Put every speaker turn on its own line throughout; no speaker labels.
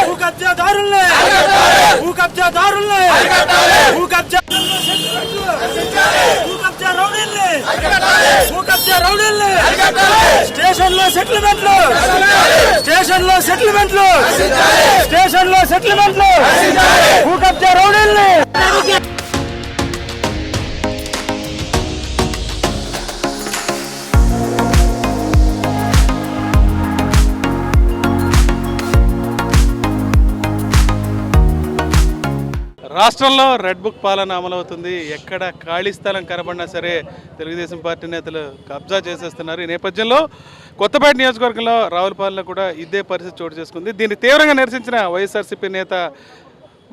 భూ కబ్జాదారుల్ని భూ కబ్జాదారుల్ని భూ కబ్జా భూ కబ్జా రౌడీల్ని భూ కబ్జా రౌడీల్ని స్టేషన్లో సెటిల్మెంట్లు స్టేషన్లో సెటిల్మెంట్లు స్టేషన్లో సెటిల్మెంట్లు భూ కబ్జా రౌడీల్ని
రాష్ట్రంలో రెడ్ బుక్ పాలన అమలవుతుంది. ఎక్కడ ఖాళీ స్థలం కనబడినా సరే తెలుగుదేశం పార్టీ నేతలు కబ్జా చేసేస్తున్నారు. ఈ నేపథ్యంలో కొత్తపేట నియోజకవర్గంలో రావులపాలెంలో కూడా ఇదే పరిస్థితి చోటు చేసుకుంది. దీన్ని తీవ్రంగా నిరసించిన వైఎస్ఆర్సీపీ నేత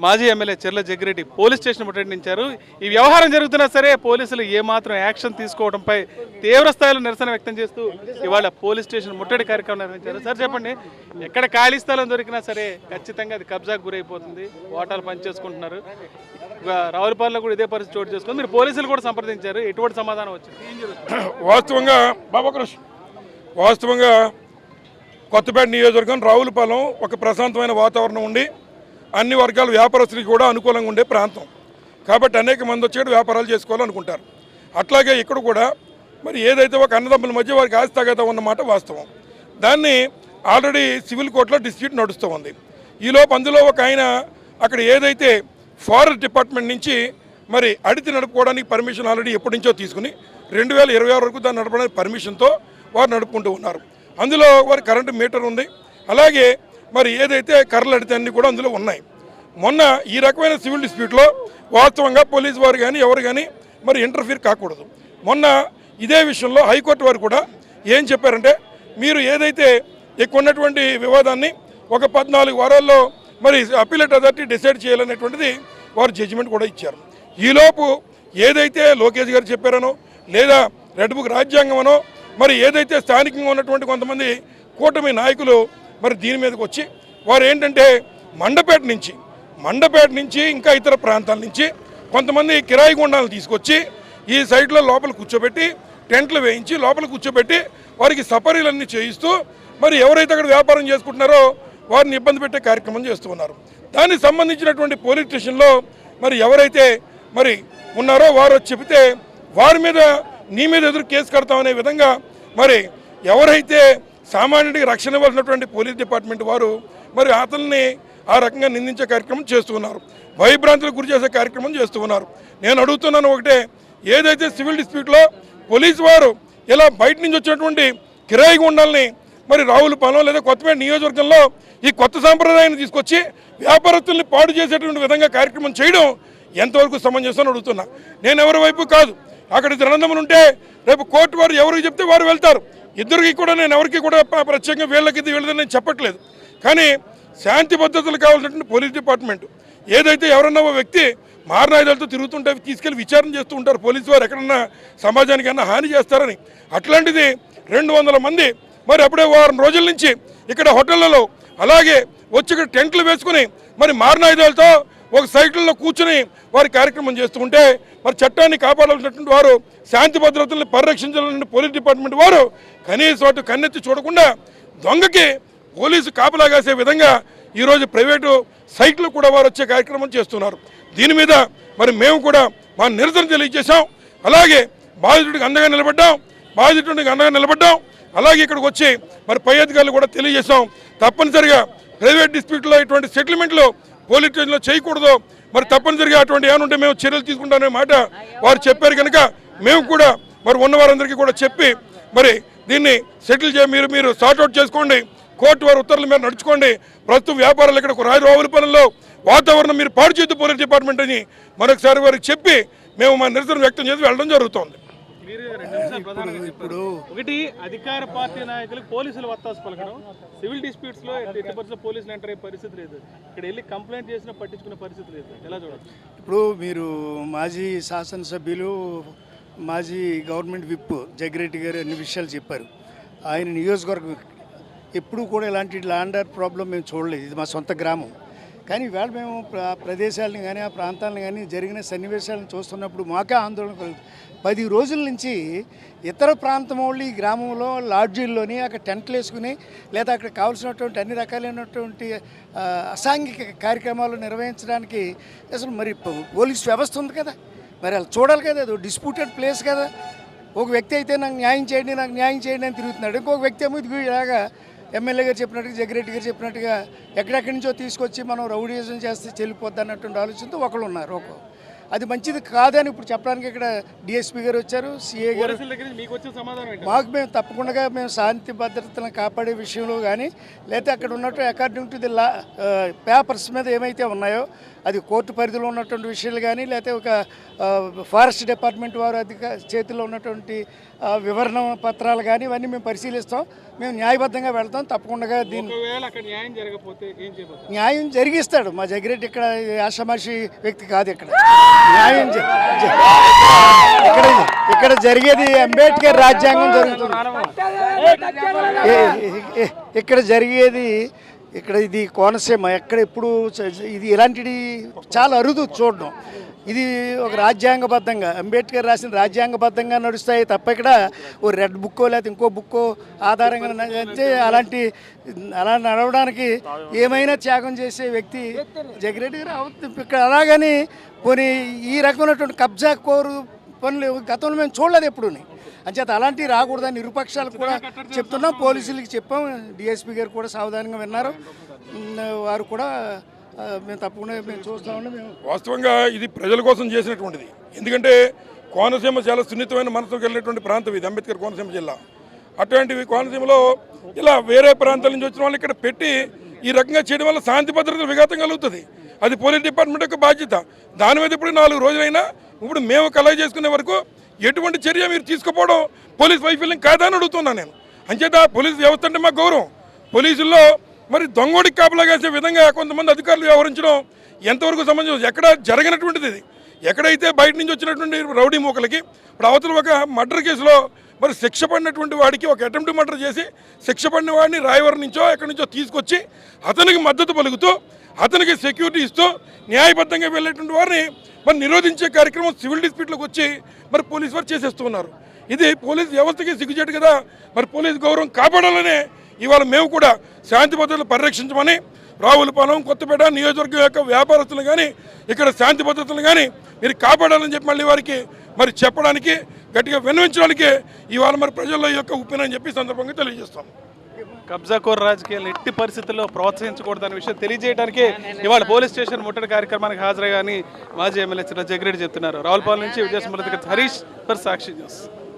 మాజీ ఎమ్మెల్యే చెర్ల జగ్గిరెడ్డి పోలీస్ స్టేషన్ ముట్టడించారు. ఈ వ్యవహారం జరుగుతున్నా సరే పోలీసులు ఏమాత్రం యాక్షన్ తీసుకోవడంపై తీవ్ర స్థాయిలో నిరసన వ్యక్తం చేస్తూ ఇవాళ పోలీస్ స్టేషన్ ముట్టడి కార్యక్రమం నిర్వహించారు. సార్ చెప్పండి, ఎక్కడ ఖాళీ స్థలం దొరికినా సరే ఖచ్చితంగా అది కబ్జాకు గురైపోతుంది, ఓటాలు పనిచేసుకుంటున్నారు. రావులపాలెంలో కూడా ఇదే పరిస్థితి చోటు చేసుకుంది. మీరు పోలీసులు కూడా సంప్రదించారు, ఎటువంటి సమాధానం వచ్చింది? ఏం జరుగుతుంది?
వాస్తవంగా కొత్తపేట నియోజకవర్గం రావులపాలెం ఒక ప్రశాంతమైన వాతావరణం ఉండి అన్ని వర్గాల వ్యాపారస్తులకి కూడా అనుకూలంగా ఉండే ప్రాంతం కాబట్టి అనేక మంది వచ్చి వ్యాపారాలు చేసుకోవాలనుకుంటారు. అట్లాగే ఇక్కడ కూడా మరి ఏదైతే ఒక అన్నదమ్ముల మధ్య వారికి ఆస్తి తగాదా ఉన్నమాట వాస్తవం. దాన్ని ఆల్రెడీ సివిల్ కోర్టులో డిస్ప్యూట్ నడుస్తూ ఉంది. ఈలోపు అందులో ఒక ఆయన అక్కడ ఏదైతే ఫారెస్ట్ డిపార్ట్మెంట్ నుంచి మరి అడితి నడుపుకోవడానికి పర్మిషన్ ఆల్రెడీ ఎప్పటి నుంచో తీసుకుని 2026 వరకు దాన్ని నడపడానికి పర్మిషన్తో వారు నడుపుకుంటూ ఉన్నారు. అందులో వారి కరెంటు మీటర్ ఉంది, అలాగే మరి ఏదైతే కర్రలు అడితే అన్నీ కూడా అందులో ఉన్నాయి. మొన్న ఈ రకమైన సివిల్ డిస్ప్యూట్లో వాస్తవంగా పోలీసు వారు కానీ ఎవరు కానీ మరి ఇంటర్ఫీర్ కాకూడదు. మొన్న ఇదే విషయంలో హైకోర్టు వారు కూడా ఏం చెప్పారంటే మీరు ఏదైతే ఎక్కువ ఉన్నటువంటి వివాదాన్ని ఒక 14 వారాల్లో మరి అప్పీలేట్ అథారిటీ డిసైడ్ చేయాలనేటువంటిది వారు జడ్జిమెంట్ కూడా ఇచ్చారు. ఈలోపు ఏదైతే లోకేష్ గారు చెప్పారనో లేదా రెడ్ బుక్ రాజ్యాంగమనో మరి ఏదైతే స్థానికంగా ఉన్నటువంటి కొంతమంది కూటమి నాయకులు మరి దీని మీదకి వచ్చి వారు ఏంటంటే మండపేట నుంచి ఇంకా ఇతర ప్రాంతాల నుంచి కొంతమంది కిరాయి గుండాలను తీసుకొచ్చి ఈ సైట్లో లోపల కూర్చోబెట్టి టెంట్లు వేయించి లోపల కూర్చోబెట్టి వారికి సపరీలన్నీ చేయిస్తూ మరి ఎవరైతే అక్కడ వ్యాపారం చేసుకుంటున్నారో వారిని ఇబ్బంది పెట్టే కార్యక్రమం చేస్తూ ఉన్నారు. దానికి సంబంధించినటువంటి పోలీస్ స్టేషన్లో మరి ఎవరైతే మరి ఉన్నారో వారు చెబితే వారి మీద నీ మీద ఎదురు కేసు కడతామనే విధంగా మరి ఎవరైతే సామాన్యుడికి రక్షణ ఇవ్వాల్సినటువంటి పోలీస్ డిపార్ట్మెంట్ వారు మరి అతన్ని ఆ రకంగా నిందించే కార్యక్రమం చేస్తూ ఉన్నారు, భయభ్రాంతులకు గురి చేసే కార్యక్రమం చేస్తూ ఉన్నారు. నేను అడుగుతున్నాను ఒకటే, ఏదైతే సివిల్ డిస్ప్యూట్లో పోలీసు వారు ఇలా బయట నుంచి వచ్చినటువంటి కిరాయి గుండాలని మరి రావులపాలెం లేదా కొత్తపేట నియోజకవర్గంలో ఈ కొత్త సాంప్రదాయాన్ని తీసుకొచ్చి వ్యాపారస్తుల్ని పాడు చేసేటువంటి విధంగా కార్యక్రమం చేయడం ఎంతవరకు సమంజసం అడుగుతున్నా. నేను ఎవరి వైపు కాదు, అక్కడ అనందములు ఉంటే రేపు కోర్టు వారు ఎవరికి చెప్తే వారు వెళ్తారు. ఇద్దరికి కూడా నేను ఎవరికి కూడా ప్రత్యేకంగా వీళ్ళకి వీళ్ళదని నేను చెప్పట్లేదు. కానీ శాంతి భద్రతలు కావాల్సినటువంటి పోలీస్ డిపార్ట్మెంట్ ఏదైతే ఎవరన్నా వ్యక్తి మారణాయుధాలతో తిరుగుతుంటే తీసుకెళ్లి విచారణ చేస్తూ ఉంటారు పోలీసు వారు, ఎక్కడన్నా సమాజానికి అన్నా హాని చేస్తారని. అట్లాంటిది 200 మంది మరి అప్పుడే వారం రోజుల నుంచి ఇక్కడ హోటళ్లలో అలాగే వచ్చి ఇక్కడ టెంట్లు వేసుకుని మరి మారణాయుధాలతో ఒక సైట్లలో కూర్చుని వారి కార్యక్రమం చేస్తూ ఉంటే మరి చట్టాన్ని కాపాడాల్సినటువంటి వారు, శాంతి భద్రతలను పరిరక్షించాలన్న పోలీస్ డిపార్ట్మెంట్ వారు కనీసం అటు కన్నెత్తి చూడకుండా దొంగకి పోలీసు కాపలాగాసే విధంగా ఈరోజు ప్రైవేటు సైట్లు కూడా వారు వచ్చే కార్యక్రమం చేస్తున్నారు. దీని మీద మరి మేము కూడా మా నిరసన తెలియజేశాం. అలాగే బాధితుడికి అండగా నిలబడ్డాం. అలాగే ఇక్కడికి వచ్చి మరి పై అధికారులు కూడా తెలియజేశాం, తప్పనిసరిగా ప్రైవేట్ డిస్ప్యూట్లో ఇటువంటి సెటిల్మెంట్లు పోలీస్ స్టేషన్లో చేయకూడదు, మరి తప్పనిసరిగా అటువంటి ఏమంటే మేము చర్యలు తీసుకుంటామనే మాట వారు చెప్పారు. కనుక మేము కూడా మరి ఉన్న వారందరికీ కూడా చెప్పి మరి దీన్ని సెటిల్ మీరు సార్ట్అవుట్ చేసుకోండి, కోర్టు వారి ఉత్తర్వుల మీద నడుచుకోండి, ప్రస్తుతం వ్యాపారాలు ఇక్కడ రావులపాలెంలో వాతావరణం మీరు పాడు చేయొద్దు పోలీస్ డిపార్ట్మెంట్ అని మరొకసారి వారికి చెప్పి మేము మా నిరసన వ్యక్తం చేసి వెళ్ళడం జరుగుతోంది.
ఇప్పుడు ఒకటి అధికార పార్టీ నాయకులకు పోలీసులు వత్తాసు పలకడం, సివిల్ డిస్ప్యూట్స్ లో ఎట్టి పరిస్థితుల్లో పోలీసులు ఎంటర్ అయ్యే పరిస్థితి లేదు, ఇక్కడ వెళ్ళి కంప్లైంట్ చేసినా పట్టించుకునే పరిస్థితి లేదు. ఎలా చూడచ్చు?
ఇప్పుడు మీరు మాజీ శాసనసభ్యులు మాజీ గవర్నమెంట్ విప్ జగ్గిరెడ్డి గారు అన్ని విషయాలు చెప్పారు. ఆయన నియోజకవర్గం ఎప్పుడూ కూడా ఇలాంటి ల్యాండర్ ప్రాబ్లం మేము చూడలేదు. ఇది మా సొంత గ్రామం. కానీ ఇవాళ మేము ప్రదేశాలను కానీ ఆ ప్రాంతాలను కానీ జరిగిన సన్నివేశాలను చూస్తున్నప్పుడు మాకే ఆందోళన కలుగుతుంది. 10 రోజుల నుంచి ఇతర ప్రాంతం వాళ్ళు ఈ గ్రామంలో లాడ్జీల్లోని అక్కడ టెంట్లు వేసుకుని లేదా అక్కడ కావాల్సినటువంటి అన్ని రకాలైనటువంటి అసాంఘిక కార్యక్రమాలు నిర్వహించడానికి అసలు మరి పోలీస్ వ్యవస్థ ఉంది కదా, మరి వాళ్ళు చూడాలి కదా. అది డిస్ప్యూటెడ్ ప్లేస్ కదా. ఒక వ్యక్తి అయితే నాకు న్యాయం చేయండి అని తిరుగుతున్నాడు. ఇంకొక వ్యక్తి ఏమో ఇది ఇలాగా ఎమ్మెల్యే గారు చెప్పినట్టుగా, జగ్గిరెడ్డి గారు చెప్పినట్టుగా ఎక్కడెక్కడి నుంచో తీసుకొచ్చి మనం రౌడీజం చేస్తే చెల్లిపోద్ది అన్నటువంటి ఆలోచనతో ఒకళ్ళు ఉన్నారు. అది మంచిది కాదని ఇప్పుడు చెప్పడానికి ఇక్కడ డిఎస్పీ గారు వచ్చారు, సిఏ గారు. మాకు మేము తప్పకుండా మేము శాంతి భద్రతలను కాపాడే విషయంలో కానీ లేకపోతే అక్కడ ఉన్నట్టు according to the law papers మీద ఏమైతే ఉన్నాయో అది కోర్టు పరిధిలో ఉన్నటువంటి విషయాలు కానీ లేకపోతే ఒక ఫారెస్ట్ డిపార్ట్మెంట్ వారు చేతిలో ఉన్నటువంటి వివరణ పత్రాలు కానీ ఇవన్నీ మేము పరిశీలిస్తాం. మేము న్యాయబద్ధంగా వెళ్తాం. తప్పకుండా దీన్ని న్యాయం జరిగిస్తాడు మా జగ్గిరెడ్డి. ఇక్కడ ఆషామాషి వ్యక్తి కాదు. ఇక్కడ న్యాయం ఇక్కడ జరిగేది అంబేద్కర్ రాజ్యాంగం జరుగుతుంది. ఇక్కడ జరిగేది ఇది కోనసీమ. ఎక్కడ ఎప్పుడు ఇది ఇలాంటిది చాలా అరుదు చూడడం. ఇది ఒక రాజ్యాంగబద్ధంగా అంబేద్కర్ రాసిన రాజ్యాంగబద్ధంగా నడుస్తాయి తప్ప ఇక్కడ ఓ రెడ్ బుక్కో లేకపోతే ఇంకో బుక్కో ఆధారంగా అలా నడవడానికి ఏమైనా త్యాగం చేసే వ్యక్తి జగ్గిరెడ్డి గారు అవుతుంది. ఇక్కడ అలాగని పోనీ ఈ రకమైనటువంటి కబ్జా కోరు పనులు గతంలో మేము చూడలేదు ఎప్పుడుని. అంచేత అలాంటివి రాకూడదని నిరుపక్షాలకు కూడా చెప్తున్నాం, పోలీసులకి చెప్పాం. డిఎస్పీ గారు కూడా సావధానంగా విన్నారు. వారు కూడా మేము తప్పకుండా మేము చూస్తామని మేము
వాస్తవంగా ఇది ప్రజల కోసం చేసినటువంటిది. ఎందుకంటే కోనసీమ చాలా సున్నితమైన మనసుకు వెళ్ళినటువంటి ప్రాంతం ఇది, అంబేద్కర్ కోనసీమ జిల్లా. అటువంటివి కోనసీమలో ఇలా వేరే ప్రాంతాల నుంచి వచ్చిన వాళ్ళు ఇక్కడ పెట్టి ఈ రకంగా చేయడం వల్ల శాంతి భద్రతలు విఘాతం కలుగుతుంది. అది పోలీస్ డిపార్ట్మెంట్ యొక్క బాధ్యత. దాని మీద ఇప్పుడు 4 రోజులైనా ఇప్పుడు మేము కలెక్ట్ చేసుకునే వరకు ఎటువంటి చర్య మీరు తీసుకుపోవడం పోలీస్ వైఫల్యం కాదా అని అడుగుతున్నాను నేను. అంచేత పోలీస్ వ్యవస్థ అంటే మా గౌరవం. పోలీసుల్లో మరి దొంగోడికి కాపలా కాసే విధంగా కొంతమంది అధికారులు వ్యవహరించడం ఎంతవరకు సంబంధించి ఎక్కడ జరగనటువంటిది ఇది. ఎక్కడైతే బయట నుంచి వచ్చినటువంటి రౌడీ మూకలకి ఇప్పుడు అవతల ఒక మర్డర్ కేసులో మరి శిక్ష పడినటువంటి వాడికి ఒక అటెంప్ట్ మర్డర్ చేసి శిక్ష పడిన వాడిని రాయవరం నుంచో ఎక్కడి నుంచో తీసుకొచ్చి అతనికి మద్దతు పలుకుతూ అతనికి సెక్యూరిటీ ఇస్తూ న్యాయబద్ధంగా వెళ్ళేటువంటి వారిని మరి నిరోధించే కార్యక్రమం సివిల్ డిస్ప్యూట్లోకి వచ్చి మరి పోలీసు వారు చేసేస్తున్నారు. ఇది పోలీస్ వ్యవస్థకి సిగ్గుచేటు కదా. మరి పోలీస్ గౌరవం కాపాడాలనే ఇవాళ మేము కూడా శాంతి భద్రతలు పరిరక్షించమని రావులపాలెం, కొత్తపేట నియోజకవర్గం యొక్క వ్యాపారస్తులు కానీ ఇక్కడ శాంతి భద్రతలు కానీ మీరు కాపాడాలని చెప్పి మళ్ళీ వారికి మరి చెప్పడానికి గట్టిగా విన్నవించడానికి ఇవాళ మరి ప్రజల్లో యొక్క ఉప్పినని చెప్పి సందర్భంగా తెలియజేస్తాం.
కబ్జాకోర్ రాజకీయాలను ఎట్టి పరిస్థితుల్లో ప్రోత్సహించకూడదనే విషయం తెలియజేయడానికి ఇవాళ పోలీస్ స్టేషన్ ముట్టడి కార్యక్రమానికి హాజరయ్యాని మాజీ ఎమ్మెల్యే చిన్న జగ్గిరెడ్డి చెప్తున్నారు. రావులపాలెం నుంచి విజయసుమలత హరీష్ ఫర్ సాక్షి న్యూస్.